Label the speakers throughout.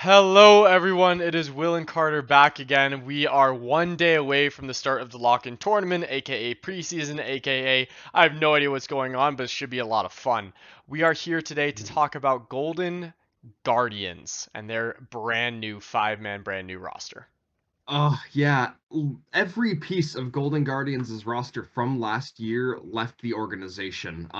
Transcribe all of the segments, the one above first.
Speaker 1: Hello, everyone. It is Will and Carter back again. We are one day away from the start of the lock-in tournament, aka preseason, aka I have no idea what's going on, but it should be a lot of fun. We are here today to talk about Golden Guardians and their brand new five-man brand new roster.
Speaker 2: Oh, yeah. Every piece of Golden Guardians' roster from last year left the organization.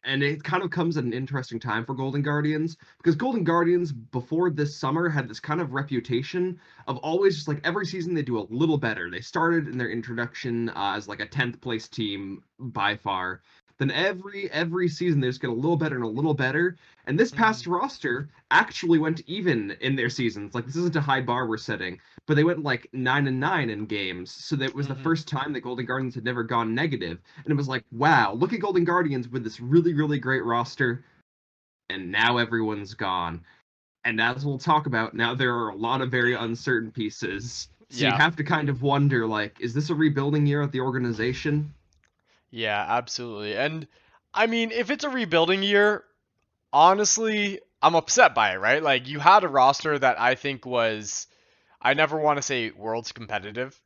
Speaker 2: And it kind of comes at an interesting time for Golden Guardians because Golden Guardians before this summer had this kind of reputation of always just like every season they do a little better. They started in their introduction as like a 10th place team by far. Then every season they just get a little better and a little better. And this
Speaker 1: Mhm.
Speaker 2: past roster actually went even in their seasons. Like this isn't a high bar we're setting, but they went like 9-9 in games. So that was the
Speaker 1: Mhm.
Speaker 2: first time that Golden Guardians had never gone negative. And it was like, wow, look at Golden Guardians with this really, really great roster, and now everyone's gone. And as we'll talk about, now there are a lot of very uncertain pieces. So you
Speaker 1: Yeah.
Speaker 2: have to kind of wonder, like, is this a rebuilding year at the organization?
Speaker 1: Yeah, absolutely. And I mean, if it's a rebuilding year, honestly, I'm upset by it, right? Like you had a roster that I think was I never want to say world's competitive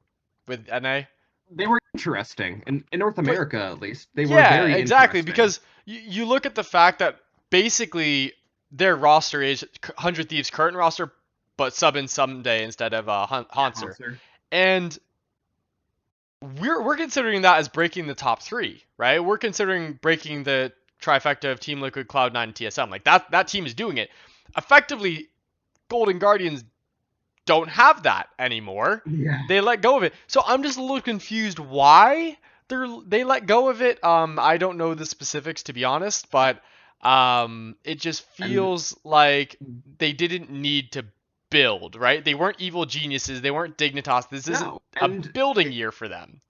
Speaker 1: with NA,
Speaker 2: They were interesting. In North
Speaker 1: but
Speaker 2: America, at least, they were
Speaker 1: yeah,
Speaker 2: very
Speaker 1: exactly.
Speaker 2: interesting.
Speaker 1: Because you look at the fact that basically their roster is 100 Thieves' current roster, but sub in someday instead of
Speaker 2: Yeah,
Speaker 1: Hanser.
Speaker 2: Hanser.
Speaker 1: And we're considering that as breaking the top three, right? We're considering breaking the trifecta of Team Liquid, Cloud9, and TSM. Like that team is doing it. Effectively, Golden Guardians don't have that anymore.
Speaker 2: Yeah.
Speaker 1: They let go of it. So I'm just a little confused why they let go of it. I don't know the specifics to be honest, but it just
Speaker 2: And
Speaker 1: feels like they didn't need to build, right? They weren't evil geniuses, they weren't Dignitas. This isn't
Speaker 2: no,
Speaker 1: a building year for them.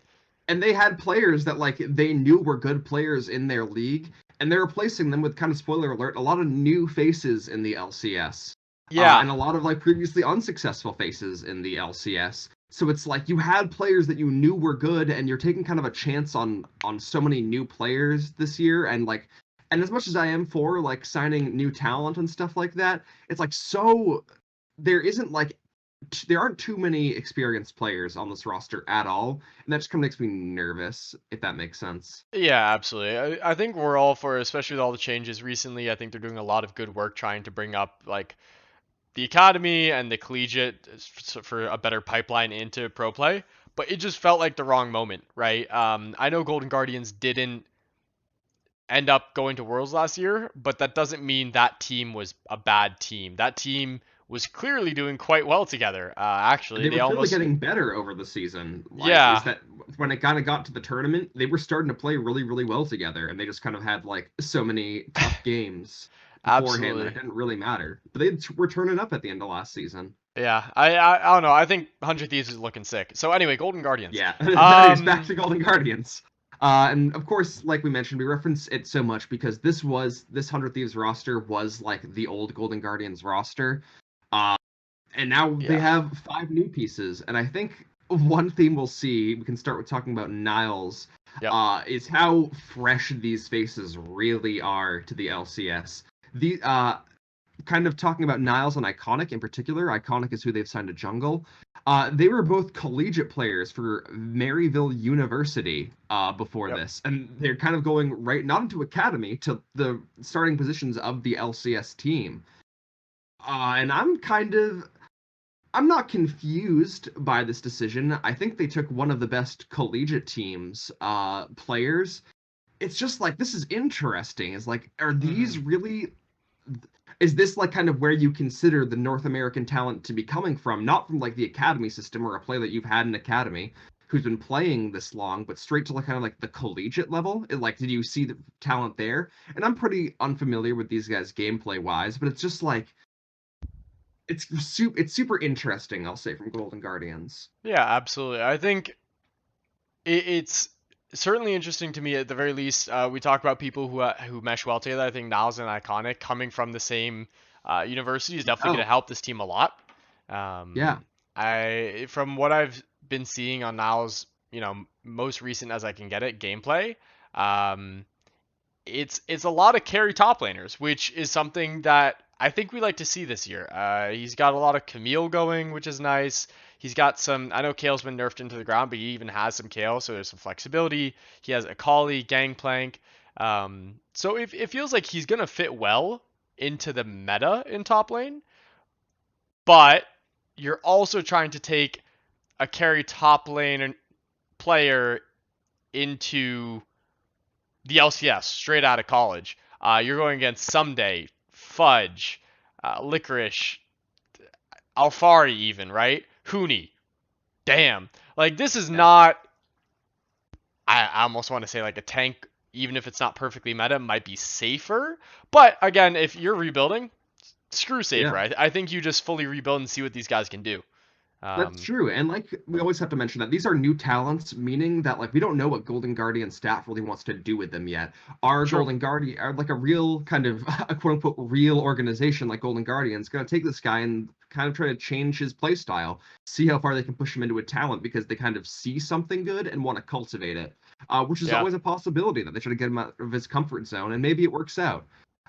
Speaker 2: and they had players that like they knew were good players in their league, and they're replacing them with kind of spoiler alert, a lot of new faces in the LCS,
Speaker 1: Yeah.
Speaker 2: and a lot of like previously unsuccessful faces in the LCS. So it's like you had players that you knew were good, and you're taking kind of a chance on so many new players this year, and like. And as much as I am for like signing new talent and stuff like that, it's like so there isn't like there aren't too many experienced players on this roster at all, and that just kind of makes me nervous, if that makes sense.
Speaker 1: Yeah, absolutely. I think we're all for, especially with all the changes recently. I think they're doing a lot of good work trying to bring up like the academy and the collegiate for a better pipeline into pro play, but it just felt like the wrong moment, right? I know Golden Guardians didn't end up going to Worlds last year, but that doesn't mean that team was a bad team. That team was clearly doing quite well together. Actually,
Speaker 2: They
Speaker 1: they
Speaker 2: were clearly
Speaker 1: almost,
Speaker 2: getting better over the season. Like, is
Speaker 1: yeah,
Speaker 2: that when it kind of got to the tournament, they were starting to play really, really well together, and they just kind of had like so many tough games beforehand that it
Speaker 1: absolutely.
Speaker 2: didn't really matter. But they were turning up at the end of last season.
Speaker 1: Yeah, I don't know. I think 100 Thieves is looking sick. So anyway, Golden Guardians.
Speaker 2: Yeah, anyways, back
Speaker 1: Um,
Speaker 2: to Golden Guardians. And of course, like we mentioned, we reference it so much because this 100 Thieves roster was like the old Golden Guardians roster. Uh, and now they
Speaker 1: yeah.
Speaker 2: have five new pieces. And I think one theme we'll see, we can start with talking about Niles,
Speaker 1: Yep.
Speaker 2: is how fresh these faces really are to the LCS. The kind of talking about Niles and Iconic in particular. Iconic is who they've signed to Jungle. They were both collegiate players for Maryville University before
Speaker 1: Yep.
Speaker 2: this, and they're kind of going right not into academy to the starting positions of the LCS team. And I'm not confused by this decision. I think they took one of the best collegiate teams players. It's just like this is interesting. It's like, are
Speaker 1: Hmm.
Speaker 2: these really is this like kind of where you consider the North American talent to be coming from? Not from like the academy system or a player that you've had in academy who's been playing this long, but straight to like kind of like the collegiate level. Like, did you see the talent there? And I'm pretty unfamiliar with these guys gameplay wise, but it's just like it's super interesting. I'll say from Golden Guardians.
Speaker 1: Yeah, absolutely. I think it's certainly interesting to me at the very least. We talk about people who mesh well together. I think Niles and Iconic coming from the same university is definitely going
Speaker 2: Oh
Speaker 1: to help this team a lot.
Speaker 2: yeah,
Speaker 1: I from what I've been seeing on Niles, most recent as I can get it, gameplay. Um, it's a lot of carry top laners, which is something that I think we like to see this year. He's got a lot of Camille going, which is nice. He's got some. I know Kale's been nerfed into the ground, but he even has some Kale, so there's some flexibility. He has Akali, Gangplank. So it feels like he's gonna fit well into the meta in top lane, but you're also trying to take a carry top lane player into the LCS straight out of college. You're going against Someday, Fudge, Licorice, Alfari, even, right? Hooney. Damn. Like, this is
Speaker 2: Yeah,
Speaker 1: not. I almost want to say like a tank, even if it's not perfectly meta, might be safer. But again, if you're rebuilding, screw safer.
Speaker 2: yeah.
Speaker 1: I think you just fully rebuild and see what these guys can do.
Speaker 2: That's
Speaker 1: Um,
Speaker 2: true. And like we always have to mention that these are new talents, meaning that like we don't know what Golden Guardian staff really wants to do with them yet. Our
Speaker 1: sure.
Speaker 2: Golden Guardian are like a real kind of a quote unquote real organization like Golden Guardian's gonna take this guy and kind of try to change his play style, see how far they can push him into a talent because they kind of see something good and want to cultivate it. Which is
Speaker 1: Yeah.
Speaker 2: always a possibility that they try to get him out of his comfort zone, and maybe it works out.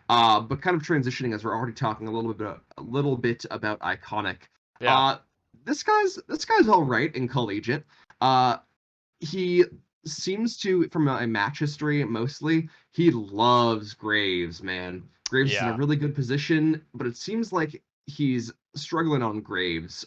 Speaker 2: But kind of transitioning as we're already talking a little bit about iconic.
Speaker 1: Yeah.
Speaker 2: Uh, this guy's all right in collegiate. Uh, he seems to, from a match history mostly, he loves Graves, man. Graves is in a
Speaker 1: Yeah.
Speaker 2: really good position, but it seems like he's struggling on Graves.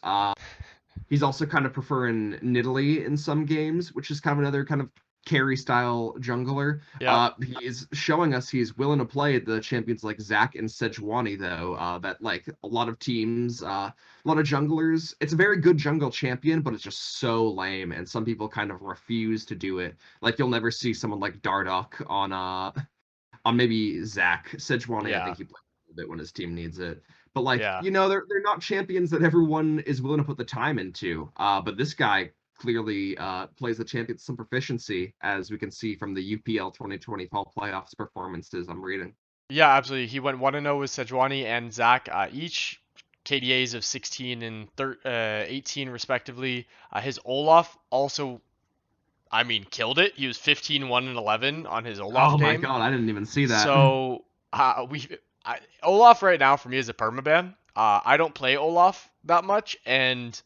Speaker 2: He's also kind of preferring Nidalee in some games, which is kind of another kind of carry style jungler.
Speaker 1: Yeah.
Speaker 2: He's showing us he's willing to play the champions like Zac and Sejuani, though. That like a lot of teams, a lot of junglers. It's a very good jungle champion, but it's just so lame, and some people kind of refuse to do it. Like you'll never see someone like Dardoch on maybe Zac. Sejuani, I
Speaker 1: Yeah.
Speaker 2: think he plays a little bit when his team needs it. But like,
Speaker 1: Yeah.
Speaker 2: they're not champions that everyone is willing to put the time into. But this guy clearly plays the champion with some proficiency, as we can see from the UPL 2020 Fall Playoffs performances I'm reading.
Speaker 1: Yeah, absolutely. He went 1-0 with Sejuani and Zach, each KDAs of 16 and 18 respectively. His Olaf also, I mean, killed it. He was 15, 1 and 11 on his Olaf
Speaker 2: Oh my
Speaker 1: game.
Speaker 2: god, I didn't even see that.
Speaker 1: So Olaf right now for me is a permaban. I don't play Olaf that much, and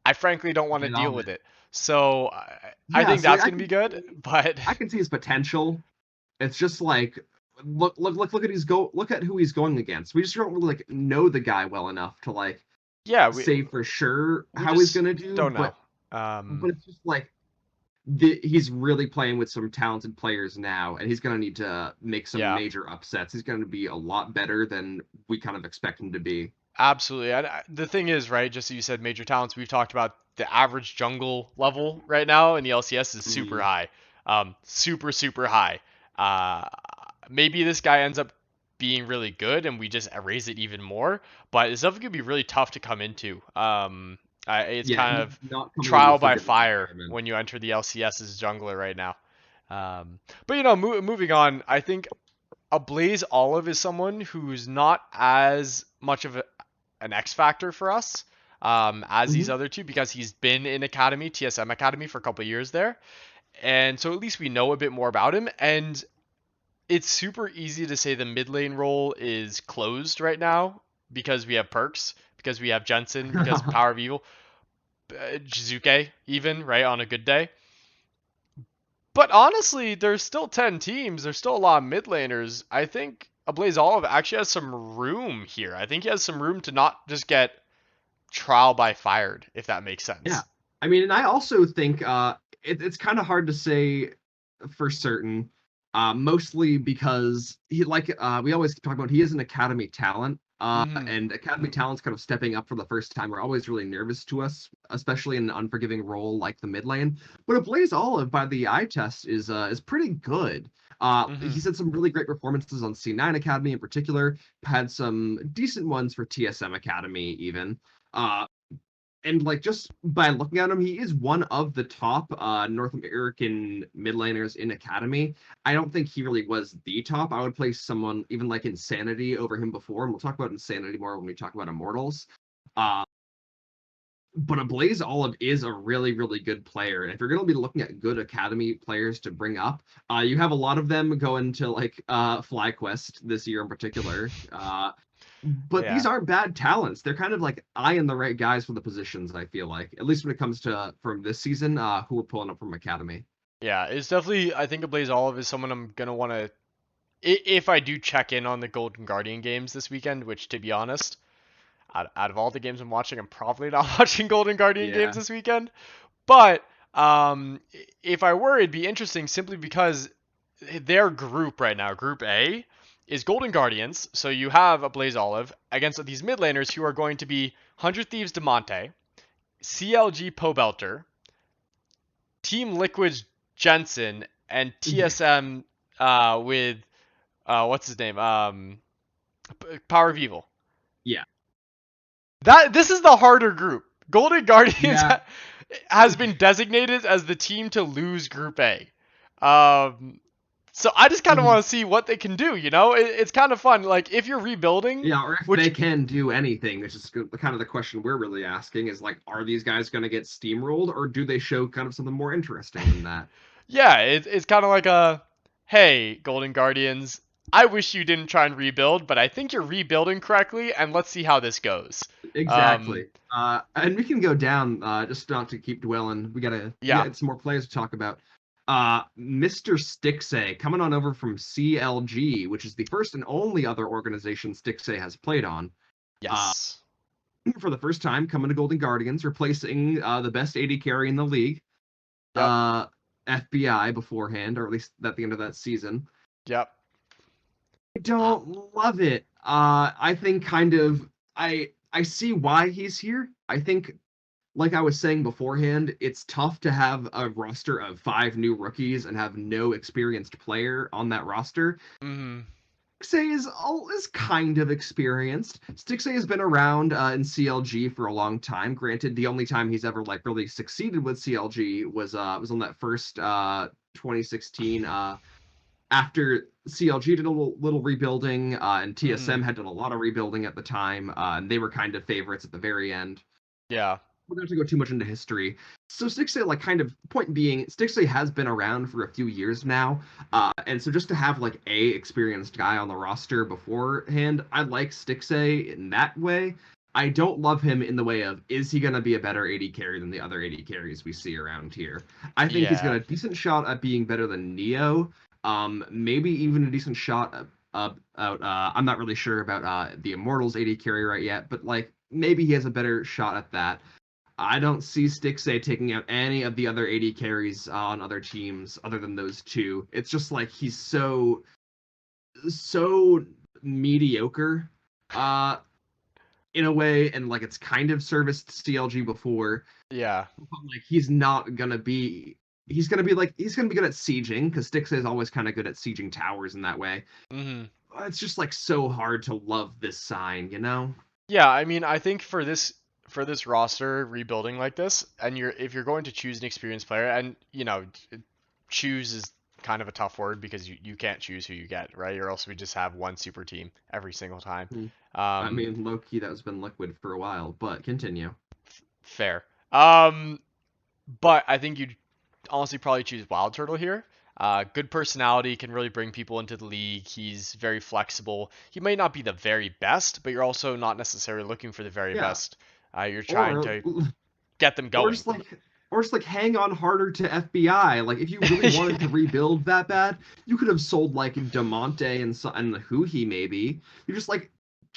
Speaker 1: I frankly don't want to
Speaker 2: Get
Speaker 1: deal
Speaker 2: on
Speaker 1: with
Speaker 2: it.
Speaker 1: it. So I
Speaker 2: Yeah,
Speaker 1: think
Speaker 2: so like,
Speaker 1: that's gonna be good. But
Speaker 2: I can see his potential. It's just like look at who he's going against. We just don't really like know the guy well enough to like
Speaker 1: yeah, we
Speaker 2: say for sure
Speaker 1: we
Speaker 2: how he's
Speaker 1: just
Speaker 2: gonna do,
Speaker 1: don't
Speaker 2: but
Speaker 1: know. Um,
Speaker 2: it's just like he's really playing with some talented players now, and he's going to need to make some
Speaker 1: yeah.
Speaker 2: major upsets. He's going to be a lot better than we kind of expect him to be.
Speaker 1: Absolutely. And the thing is, right, just as you said, major talents, we've talked about the average jungle level right now in the LCS is super
Speaker 2: Mm,
Speaker 1: high. Super, super high. Uh, Maybe this guy ends up being really good and we just erase it even more, but it's definitely going to be really tough to come into. It's
Speaker 2: yeah,
Speaker 1: kind of
Speaker 2: not coming into a
Speaker 1: trial by
Speaker 2: forgiving
Speaker 1: fire
Speaker 2: environment.
Speaker 1: when you enter the LCS as jungler right now. But, moving on, I think Ablaze Olive is someone who's not as much of an X factor for us as these
Speaker 2: Hmm.
Speaker 1: other two because he's been in Academy, TSM Academy for a couple of years there. And so at least we know a bit more about him. And it's super easy to say the mid lane role is closed right now because we have perks, because we have Jensen, because Power of Evil, Jizuke even, right, on a good day. But honestly, there's still 10 teams. There's still a lot of mid laners. I think Ablaze Olive actually has some room here. I think he has some room to not just get trial by fired, if that makes
Speaker 2: Yeah,
Speaker 1: sense.
Speaker 2: I mean, and I also think it's kind of hard to say for certain, mostly because we always talk about he is an academy talent,
Speaker 1: Hmm.
Speaker 2: and academy talents kind of stepping up for the first time are always really nervous to us, especially in an unforgiving role like the mid lane. But Blaze Olive, by the eye test, is pretty good.
Speaker 1: Hmm.
Speaker 2: He's had some really great performances on C9 Academy in particular, had some decent ones for TSM Academy even. Uh, and like just by looking at him, he is one of the top North American mid laners in Academy. I don't think he really was the top. I would place someone even like Insanity over him before, and we'll talk about Insanity more when we talk about Immortals. Uh, but Ablaze Olive is a really, really good player. And if you're going to be looking at good Academy players to bring up, you have a lot of them going to like FlyQuest this year in particular. But these
Speaker 1: Yeah.
Speaker 2: aren't bad talents. They're kind of like eyeing the right guys for the positions, I feel like. At least when it comes to from this season, who we're pulling up from Academy.
Speaker 1: Yeah, it's definitely. I think a Blaze Olive is someone I'm gonna want to. If I do check in on the Golden Guardian games this weekend, which to be honest, out of all the games I'm watching, I'm probably not watching Golden Guardian games
Speaker 2: Yeah.
Speaker 1: this weekend. But if I were, it'd be interesting simply because their group right now, Group A, is Golden Guardians. So you have a Blaze Olive against these mid laners who are going to be 100 Thieves Demonte, CLG Pobelter, Team Liquid's Jensen, and TSM with what's his name? Power of Evil.
Speaker 2: Yeah.
Speaker 1: That this is the harder group. Golden Guardians
Speaker 2: Yeah.
Speaker 1: has been designated as the team to lose Group A. Um, so I just kind of want to see what they can do. It's kind of fun. Like if you're rebuilding,
Speaker 2: Yeah, or if they
Speaker 1: which
Speaker 2: can do anything, which is kind of the question we're really asking is like, are these guys going to get steamrolled or do they show kind of something more interesting than that?
Speaker 1: yeah, it's kind of like a, hey, Golden Guardians, I wish you didn't try and rebuild, but I think you're rebuilding correctly, and let's see how this goes. Um,
Speaker 2: Exactly. And we can go down, just not to keep dwelling. We
Speaker 1: yeah,
Speaker 2: got some more players to talk about. Mr. Stixay coming on over from CLG, which is the first and only other organization Stixay has played on. Uh,
Speaker 1: yes,
Speaker 2: for the first time, coming to Golden Guardians, replacing the best AD carry in the league,
Speaker 1: yep,
Speaker 2: uh, FBI beforehand, or at least at the end of that season.
Speaker 1: yep,
Speaker 2: I don't love it. I think kind of I see why he's here. I think like I was saying beforehand, it's tough to have a roster of 5 new rookies and have no experienced player on that roster.
Speaker 1: mm-hmm,
Speaker 2: Stixay is kind of experienced. Stixay has been around in CLG for a long time. Granted, the only time he's ever like really succeeded with CLG was on that first 2016 after CLG did a little rebuilding, and
Speaker 1: mm-hmm,
Speaker 2: TSM had done a lot of rebuilding at the time, and they were kind of favorites at the very end.
Speaker 1: yeah,
Speaker 2: We're going to go too much into history. So Stixay, like, kind of point being, Stixay has been around for a few years now, and so just to have like a experienced guy on the roster beforehand, I like Stixay in that way. I don't love him in the way of is he going to be a better AD carry than the other AD carries we see around here? I think he's got
Speaker 1: yeah,
Speaker 2: a decent shot at being better than Neo, maybe even a decent shot out. I'm not really sure about the Immortals AD carry right yet, but like maybe he has a better shot at that. I don't see Stixay taking out any of the other AD carries on other teams other than those two. It's just like he's so mediocre uh in a way, and like it's kind of serviced CLG before,
Speaker 1: yeah,
Speaker 2: but like he's gonna be good at sieging because Stixay is always kind of good at sieging towers in that way.
Speaker 1: mm-hmm.
Speaker 2: It's just like so hard to love this sign, you know?
Speaker 1: Yeah, I mean, I think for this roster rebuilding like this, and if you're going to choose an experienced player, and choose is kind of a tough word because you can't choose who you get, right? Or else we just have one super team every single time.
Speaker 2: Hmm. I
Speaker 1: Um,
Speaker 2: mean, low key, that has been liquid for a while, but continue.
Speaker 1: fair. But I think you'd honestly probably choose Wild Turtle here. Good personality, can really bring people into the league. He's very flexible. He might not be the very best, but you're also not necessarily looking for the very
Speaker 2: Yeah,
Speaker 1: best. You're trying
Speaker 2: or
Speaker 1: to get them
Speaker 2: or
Speaker 1: going.
Speaker 2: just like hang on harder to FBI. Like if you really wanted to rebuild that bad, you could have sold like Demonte and Huhi maybe. You just like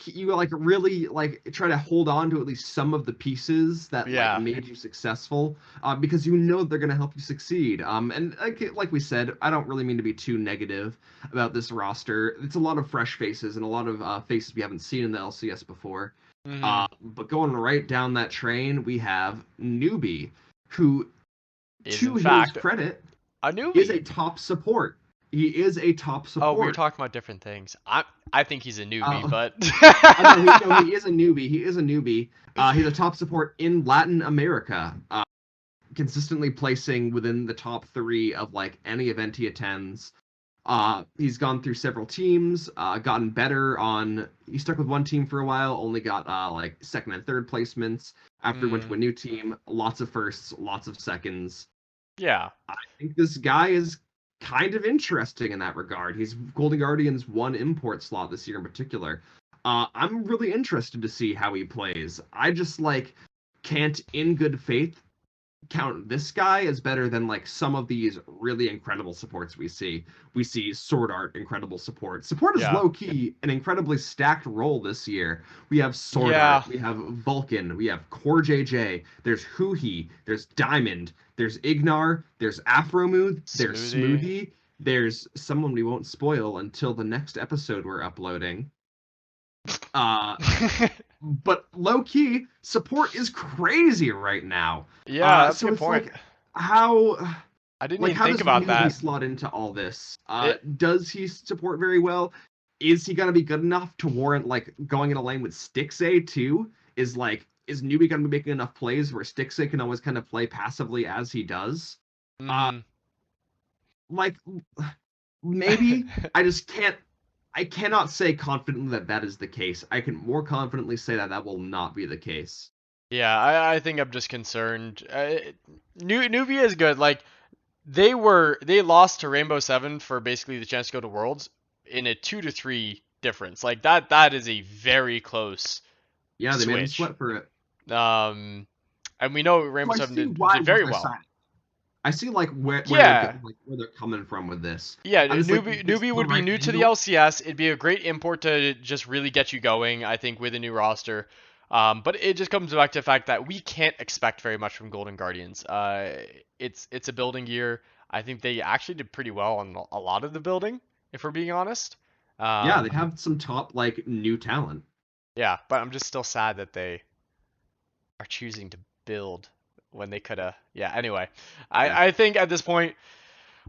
Speaker 2: you like really like try to hold on to at least some of the pieces that like
Speaker 1: Yeah.
Speaker 2: made you successful, because you know they're gonna help you succeed. And like we said, I don't really mean to be too negative about this roster. It's a lot of fresh faces and a lot of faces we haven't seen in the LCS before.
Speaker 1: Hmm.
Speaker 2: But going right down that train, we have Newbie, who,
Speaker 1: Is in
Speaker 2: to his
Speaker 1: fact
Speaker 2: credit,
Speaker 1: a
Speaker 2: is
Speaker 1: newbie.
Speaker 2: a top support. He is a top
Speaker 1: Oh, we were
Speaker 2: support.
Speaker 1: talking about different things. I think he's a newbie,
Speaker 2: Uh,
Speaker 1: but
Speaker 2: no, he is a newbie. He is a newbie. He's a top support in Latin America, consistently placing within the top three of like any event he attends. He's gone through several teams, gotten better on. He stuck with one team for a while, only got like second and third placements. After went to a
Speaker 1: mm,
Speaker 2: new team, lots of firsts, lots of seconds.
Speaker 1: yeah.
Speaker 2: I think this guy is kind of interesting in that regard. He's Golden Guardian's one import slot this year in particular. I'm really interested to see how he plays. I just like can't, in good faith, count this guy as better than like some of these really incredible supports we see. We see Sword Art, incredible support. Support is
Speaker 1: Yeah.
Speaker 2: low key an incredibly stacked role this year. We have Sword Art,
Speaker 1: Yeah.
Speaker 2: we have Vulcan, we have Core JJ, there's Huhi, there's Diamond, there's Ignar, there's Afromooth, there's
Speaker 1: Smoothie.
Speaker 2: Smoothie, there's someone we won't spoil until the next episode we're uploading. Uh but low key, support is crazy right now.
Speaker 1: Yeah, that's a
Speaker 2: So
Speaker 1: good
Speaker 2: it's
Speaker 1: point.
Speaker 2: like how
Speaker 1: I didn't
Speaker 2: like
Speaker 1: even
Speaker 2: how
Speaker 1: think
Speaker 2: does
Speaker 1: about
Speaker 2: Newbie
Speaker 1: that.
Speaker 2: slot into all this?
Speaker 1: It
Speaker 2: Does he support very well? Is he gonna be good enough to warrant like going in a lane with Stixay too? Is Newbie gonna be making enough plays where Stixay can always kind of play passively as he does? Uh
Speaker 1: mhm.
Speaker 2: like maybe I just can't I cannot say confidently that that is the case. I can more confidently say that that will not be the case.
Speaker 1: Yeah, I think I'm just concerned. Nubia is good. Like they lost to Rainbow Seven for basically the chance to go to Worlds in a 2-3 difference. Like that is a very close
Speaker 2: Yeah, they made him
Speaker 1: switch.
Speaker 2: sweat for it.
Speaker 1: Um, and we know
Speaker 2: So
Speaker 1: Rainbow
Speaker 2: I
Speaker 1: Seven
Speaker 2: see
Speaker 1: did
Speaker 2: why
Speaker 1: very
Speaker 2: they're
Speaker 1: well.
Speaker 2: signing. I see like where they're
Speaker 1: Yeah,
Speaker 2: like where they're coming from with this.
Speaker 1: yeah.
Speaker 2: I'm just like it's
Speaker 1: Newbie
Speaker 2: the
Speaker 1: would be
Speaker 2: right
Speaker 1: new to the
Speaker 2: angle.
Speaker 1: LCS. It'd be a great import to just really get you going. I think with a new roster. But it just comes back to the fact that we can't expect very much from Golden Guardians. It's a building year. I think they actually did pretty well on a lot of the building, if we're being honest.
Speaker 2: Yeah, they
Speaker 1: Um,
Speaker 2: have some top like new talent.
Speaker 1: yeah, but I'm just still sad that they are choosing to build when they could have. Yeah. Anyway,
Speaker 2: Yeah.
Speaker 1: I think at this point,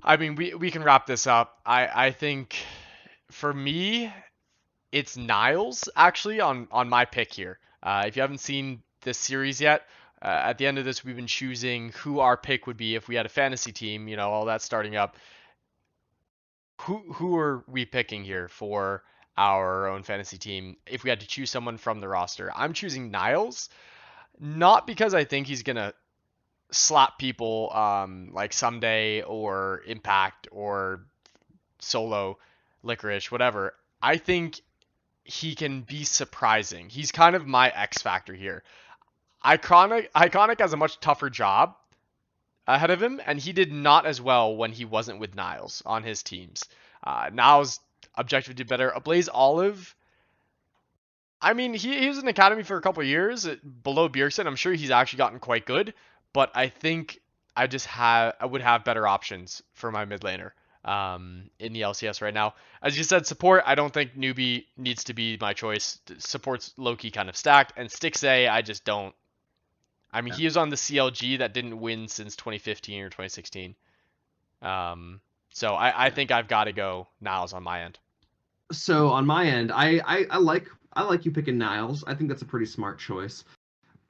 Speaker 1: I mean, we can wrap this up. I think for me, it's Niles actually on my pick here. If you haven't seen this series yet, at the end of this, we've been choosing who our pick would be if we had a fantasy team. You know, all that starting up. Who are we picking here for our own fantasy team? If we had to choose someone from the roster, I'm choosing Niles. Not because I think he's gonna slap people like Someday or Impact or Solo, Licorice, whatever. I think he can be surprising. He's kind of my X factor here. Iconic has a much tougher job ahead of him, and he did not as well when he wasn't with Niles on his teams. Niles objectively did better. Ablaze Olive, I mean, he was in the academy for a couple of years below Bjergsen. I'm sure he's actually gotten quite good, but I think I would have better options for my mid laner in the LCS right now. As you said, support. I don't think newbie needs to be my choice. Support's low key kind of stacked, and Stixay I just don't. I mean,
Speaker 2: Yeah.
Speaker 1: he was on the CLG that didn't win since 2015 or 2016. Um, so I
Speaker 2: Yeah.
Speaker 1: think I've got to go Niles on my end.
Speaker 2: So on my end, I like you picking Niles. I think that's a pretty smart choice.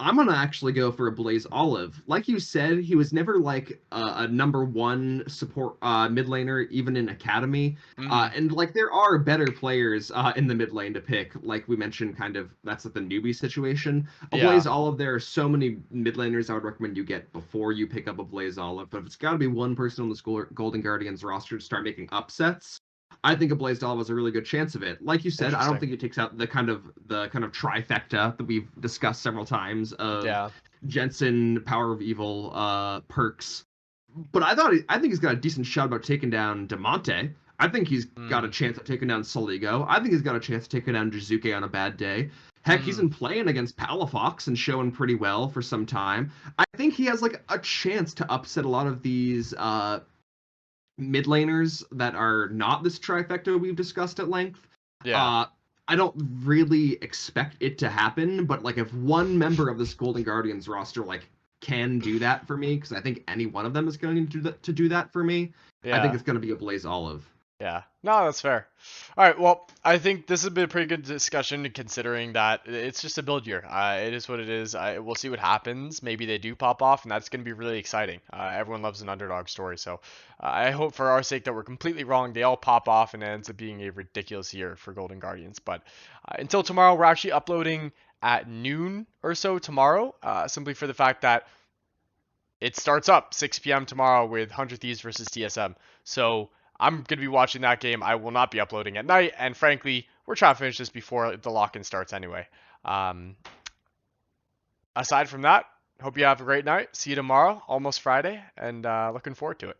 Speaker 2: I'm gonna actually go for a Blaze Olive. Like you said, he was never like a number one support mid laner, even in academy.
Speaker 1: Mm-hmm.
Speaker 2: And like there are better players in the mid lane to pick. Like we mentioned, kind of that's like the newbie situation. A
Speaker 1: Yeah,
Speaker 2: Blaze Olive, there are so many mid laners I would recommend you get before you pick up a Blaze Olive. But if it's got to be one person on the Golden Guardians roster to start making upsets, I think a Blazed Olive has a really good chance of it. Like you said, I don't
Speaker 1: interesting.
Speaker 2: think it takes out the kind of trifecta that we've discussed several times of
Speaker 1: Yeah.
Speaker 2: Jensen, Power of Evil, perks. But I think he's got a decent shot about taking down Demonte. I think he's got a
Speaker 1: Mm.
Speaker 2: chance of taking down Soligo. I think he's got a chance of taking down Jizuke on a bad day. Heck, he's
Speaker 1: Mm.
Speaker 2: been playing against Palafox and showing pretty well for some time. I think he has like a chance to upset a lot of these mid laners that are not this trifecta we've discussed at length.
Speaker 1: Yeah.
Speaker 2: Uh, I don't really expect it to happen, but like if one member of this Golden Guardians roster like can do that for me, because I think any one of them is going to do that for me, I think
Speaker 1: Yeah.
Speaker 2: it's going to be a Blaze Olive.
Speaker 1: Yeah. No, that's fair. All right. Well, I think this has been a pretty good discussion considering that it's just a build year. It is what it is. We'll see what happens. Maybe they do pop off, and that's going to be really exciting. Everyone loves an underdog story. So I hope for our sake that we're completely wrong. They all pop off, and it ends up being a ridiculous year for Golden Guardians. But until tomorrow, we're actually uploading at noon or so tomorrow, simply for the fact that it starts up 6 p.m. tomorrow with 100 Thieves versus TSM. So I'm going to be watching that game. I will not be uploading at night. And frankly, we're trying to finish this before the lock-in starts anyway. Um, Aside from that, hope you have a great night. See you tomorrow, almost Friday, and looking forward to it.